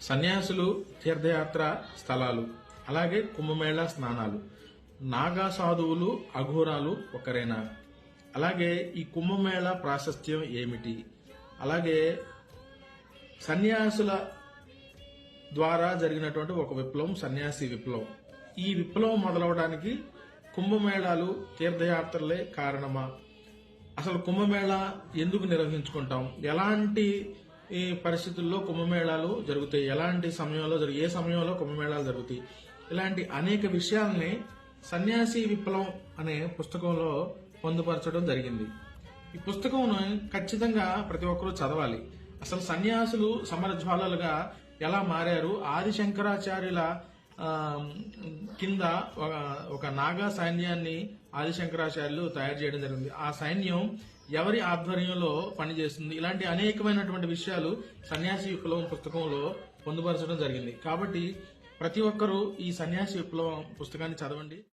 సన్యాసులు, తీర్థయాత్ర స్థలాలు, అలాగే కుంభమేళా స్నానాలు, నాగా సాధువులు, అఘోరాలు ఒకరేనా? అలాగే ఈ కుంభమేళా ప్రాశస్త్యం ఏమిటి? అలాగే సన్యాసుల ద్వారా జరిగినటువంటి ఒక విప్లవం సన్యాసి విప్లవం. ఈ విప్లవం మొదలవడానికి కుంభమేళాలు, తీర్థయాత్రలే కారణమా? అసలు కుంభమేళా ఎందుకు నిర్వహించుకుంటాం? ఎలాంటి ఈ పరిస్థితుల్లో కుంభమేళాలు జరుగుతాయి? ఎలాంటి సమయంలో ఏ సమయంలో కుంభమేళాలు జరుగుతాయి? ఇలాంటి అనేక విషయాల్ని సన్యాసి విప్లవం అనే పుస్తకంలో పొందుపరచడం జరిగింది. ఈ పుస్తకం ఖచ్చితంగా ప్రతి ఒక్కరూ చదవాలి. అసలు సన్యాసులు సమరజ్వాలలుగా ఎలా మారారు? ఆది శంకరాచార్యుల కింద ఒక నాగా సైన్యాన్ని ఆది శంకరాచార్యులు తయారు చేయడం జరిగింది. ఆ సైన్యం ఎవరి ఆధ్వర్యంలో పనిచేస్తుంది? ఇలాంటి అనేకమైనటువంటి విషయాలు సన్యాసి విప్లవం పుస్తకంలో పొందుపరచడం జరిగింది. కాబట్టి ప్రతి ఒక్కరూ ఈ సన్యాసి విప్లవం పుస్తకాన్ని చదవండి.